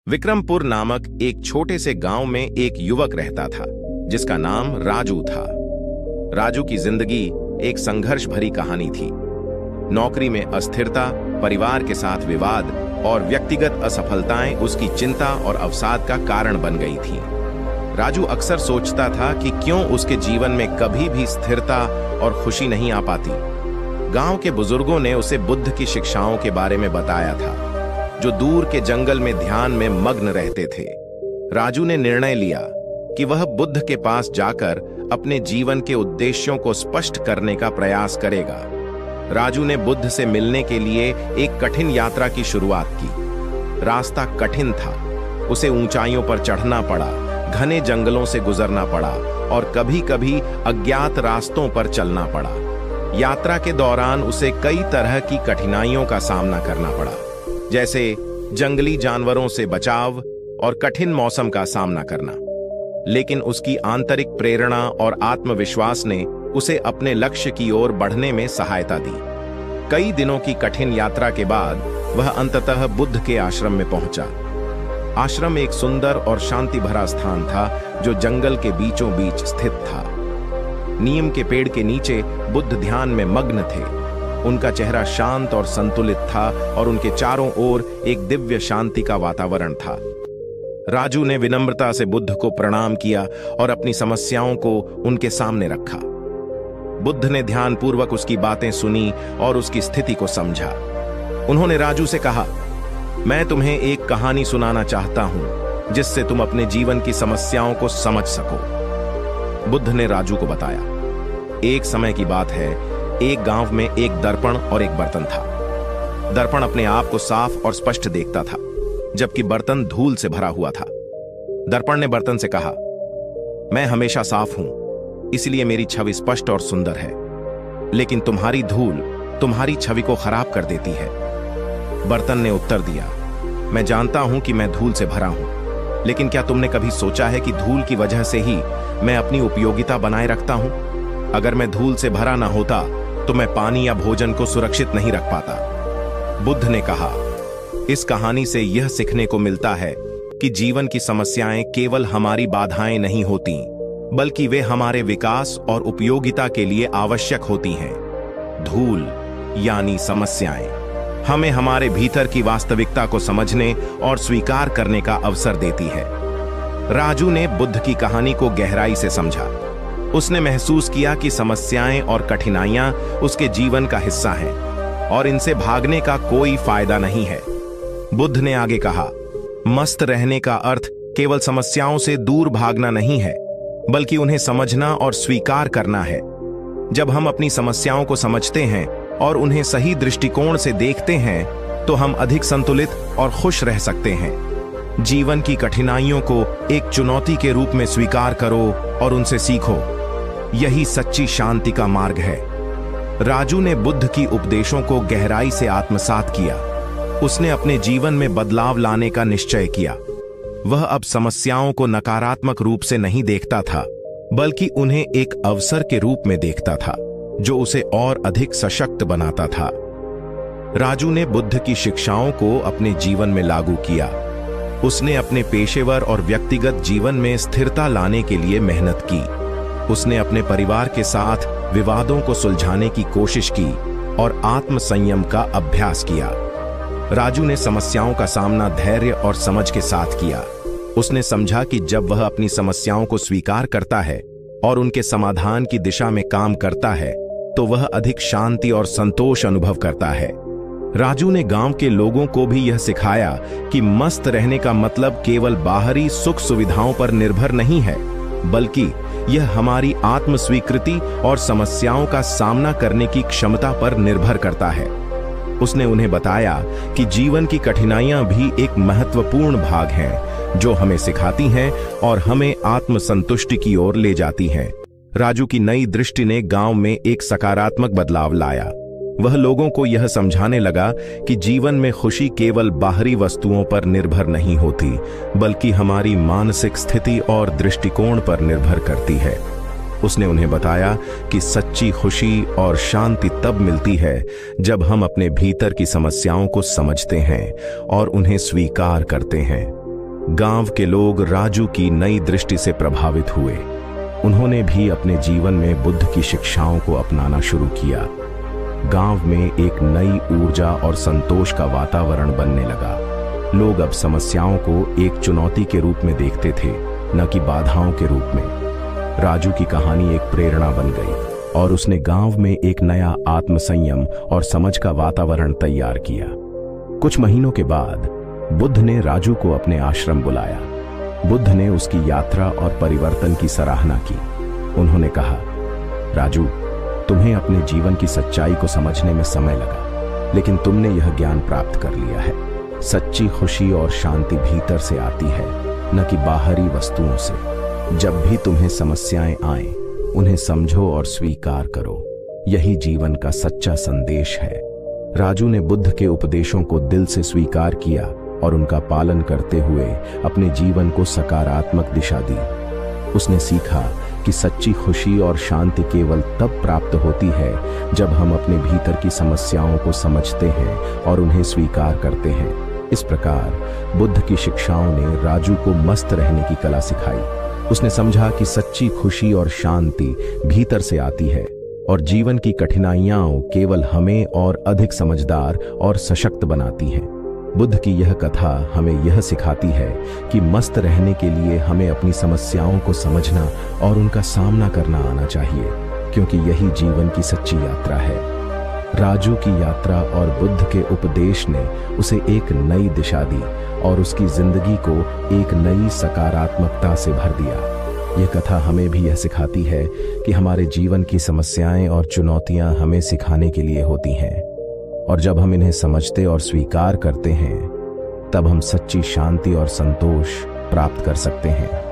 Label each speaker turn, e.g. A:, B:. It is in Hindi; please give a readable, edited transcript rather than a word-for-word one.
A: विक्रमपुर नामक एक छोटे से गांव में एक युवक रहता था जिसका नाम राजू था। राजू की जिंदगी एक संघर्ष भरी कहानी थी। नौकरी में अस्थिरता, परिवार के साथ विवाद और व्यक्तिगत असफलताएं उसकी चिंता और अवसाद का कारण बन गई थी। राजू अक्सर सोचता था कि क्यों उसके जीवन में कभी भी स्थिरता और खुशी नहीं आ पाती। गांव के बुजुर्गों ने उसे बुद्ध की शिक्षाओं के बारे में बताया था, जो दूर के जंगल में ध्यान में मग्न रहते थे। राजू ने निर्णय लिया कि वह बुद्ध के पास जाकर अपने जीवन के उद्देश्यों को स्पष्ट करने का प्रयास करेगा। राजू ने बुद्ध से मिलने के लिए एक कठिन यात्रा की शुरुआत की। रास्ता कठिन था, उसे ऊंचाइयों पर चढ़ना पड़ा, घने जंगलों से गुजरना पड़ा और कभी-कभी अज्ञात रास्तों पर चलना पड़ा। यात्रा के दौरान उसे कई तरह की कठिनाइयों का सामना करना पड़ा, जैसे जंगली जानवरों से बचाव और कठिन मौसम का सामना करना। लेकिन उसकी आंतरिक प्रेरणा और आत्मविश्वास ने उसे अपने लक्ष्य की ओर बढ़ने में सहायता दी। कई दिनों की कठिन यात्रा के बाद वह अंततः बुद्ध के आश्रम में पहुंचा। आश्रम एक सुंदर और शांति भरा स्थान था जो जंगल के बीचों बीच स्थित था। नीम के पेड़ के नीचे बुद्ध ध्यान में मग्न थे। उनका चेहरा शांत और संतुलित था और उनके चारों ओर एक दिव्य शांति का वातावरण था। राजू ने विनम्रता से बुद्ध को प्रणाम किया और अपनी समस्याओं को उनके सामने रखा। बुद्ध ने ध्यानपूर्वक उसकी बातें सुनी और उसकी स्थिति को समझा। उन्होंने राजू से कहा, मैं तुम्हें एक कहानी सुनाना चाहता हूं जिससे तुम अपने जीवन की समस्याओं को समझ सको। बुद्ध ने राजू को बताया, एक समय की बात है, एक गांव में एक दर्पण और एक बर्तन था। दर्पण अपने आप को साफ और स्पष्ट देखता था, जबकि बर्तन धूल से भरा हुआ था। दर्पण ने बर्तन से कहा, मैं हमेशा साफ हूं, इसलिए मेरी छवि स्पष्ट और सुंदर है, लेकिन तुम्हारी धूल तुम्हारी छवि को खराब कर देती है। बर्तन ने उत्तर दिया, मैं जानता हूं कि मैं धूल से भरा हूं, लेकिन क्या तुमने कभी सोचा है कि धूल की वजह से ही मैं अपनी उपयोगिता बनाए रखता हूं? अगर मैं धूल से भरा ना होता तो मैं पानी या भोजन को सुरक्षित नहीं रख पाता। बुद्ध ने कहा, इस कहानी से यह सीखने को मिलता है कि जीवन की समस्याएं केवल हमारी बाधाएं नहीं होती, बल्कि वे हमारे विकास और उपयोगिता के लिए आवश्यक होती हैं। धूल यानी समस्याएं हमें हमारे भीतर की वास्तविकता को समझने और स्वीकार करने का अवसर देती है। राजू ने बुद्ध की कहानी को गहराई से समझा। उसने महसूस किया कि समस्याएं और कठिनाइयां उसके जीवन का हिस्सा हैं और इनसे भागने का कोई फायदा नहीं है। बुद्ध ने आगे कहा, मस्त रहने का अर्थ केवल समस्याओं से दूर भागना नहीं है, बल्कि उन्हें समझना और स्वीकार करना है। जब हम अपनी समस्याओं को समझते हैं और उन्हें सही दृष्टिकोण से देखते हैं, तो हम अधिक संतुलित और खुश रह सकते हैं। जीवन की कठिनाइयों को एक चुनौती के रूप में स्वीकार करो और उनसे सीखो। यही सच्ची शांति का मार्ग है। राजू ने बुद्ध की उपदेशों को गहराई से आत्मसात किया। उसने अपने जीवन में बदलाव लाने का निश्चय किया। वह अब समस्याओं को नकारात्मक रूप से नहीं देखता था, बल्कि उन्हें एक अवसर के रूप में देखता था, जो उसे और अधिक सशक्त बनाता था। राजू ने बुद्ध की शिक्षाओं को अपने जीवन में लागू किया। उसने अपने पेशेवर और व्यक्तिगत जीवन में स्थिरता लाने के लिए मेहनत की। उसने अपने परिवार के साथ विवादों को सुलझाने की कोशिश की और आत्म संयम का अभ्यास किया। राजू ने समस्याओं का सामना धैर्य और समझ के साथ किया। उसने समझा कि जब वह अपनी समस्याओं को स्वीकार करता है और उनके समाधान की दिशा में काम करता है, तो वह अधिक शांति और संतोष अनुभव करता है। राजू ने गांव के लोगों को भी यह सिखाया कि मस्त रहने का मतलब केवल बाहरी सुख सुविधाओं पर निर्भर नहीं है, बल्कि यह हमारी आत्म स्वीकृति और समस्याओं का सामना करने की क्षमता पर निर्भर करता है। उसने उन्हें बताया कि जीवन की कठिनाइयां भी एक महत्वपूर्ण भाग हैं, जो हमें सिखाती हैं और हमें आत्मसंतुष्टि की ओर ले जाती हैं। राजू की नई दृष्टि ने गांव में एक सकारात्मक बदलाव लाया। वह लोगों को यह समझाने लगा कि जीवन में खुशी केवल बाहरी वस्तुओं पर निर्भर नहीं होती, बल्कि हमारी मानसिक स्थिति और दृष्टिकोण पर निर्भर करती है। उसने उन्हें बताया कि सच्ची खुशी और शांति तब मिलती है जब हम अपने भीतर की समस्याओं को समझते हैं और उन्हें स्वीकार करते हैं। गांव के लोग राजू की नई दृष्टि से प्रभावित हुए। उन्होंने भी अपने जीवन में बुद्ध की शिक्षाओं को अपनाना शुरू किया। गांव में एक नई ऊर्जा और संतोष का वातावरण बनने लगा। लोग अब समस्याओं को एक चुनौती के रूप में देखते थे, न कि बाधाओं के रूप में। राजू की कहानी एक प्रेरणा बन गई और उसने गांव में एक नया आत्मसंयम और समझ का वातावरण तैयार किया। कुछ महीनों के बाद बुद्ध ने राजू को अपने आश्रम बुलाया। बुद्ध ने उसकी यात्रा और परिवर्तन की सराहना की। उन्होंने कहा, राजू, तुम्हें अपने जीवन की सच्चाई को समझने में समय लगा, लेकिन तुमने यह ज्ञान प्राप्त कर लिया है। सच्ची खुशी और शांति भीतर से आती है, न कि बाहरी वस्तुओं से। जब भी तुम्हें समस्याएं आएं, उन्हें समझो और स्वीकार करो। यही जीवन का सच्चा संदेश है। राजू ने बुद्ध के उपदेशों को दिल से स्वीकार किया और उनका पालन करते हुए अपने जीवन को सकारात्मक दिशा दी। उसने सीखा कि सच्ची खुशी और शांति केवल तब प्राप्त होती है जब हम अपने भीतर की समस्याओं को समझते हैं और उन्हें स्वीकार करते हैं। इस प्रकार बुद्ध की शिक्षाओं ने राजू को मस्त रहने की कला सिखाई। उसने समझा कि सच्ची खुशी और शांति भीतर से आती है और जीवन की कठिनाइयां केवल हमें और अधिक समझदार और सशक्त बनाती हैं। बुद्ध की यह कथा हमें यह सिखाती है कि मस्त रहने के लिए हमें अपनी समस्याओं को समझना और उनका सामना करना आना चाहिए, क्योंकि यही जीवन की सच्ची यात्रा है। राजू की यात्रा और बुद्ध के उपदेश ने उसे एक नई दिशा दी और उसकी जिंदगी को एक नई सकारात्मकता से भर दिया। यह कथा हमें भी यह सिखाती है कि हमारे जीवन की समस्याएं और चुनौतियां हमें सिखाने के लिए होती हैं, और जब हम इन्हें समझते और स्वीकार करते हैं, तब हम सच्ची शांति और संतोष प्राप्त कर सकते हैं।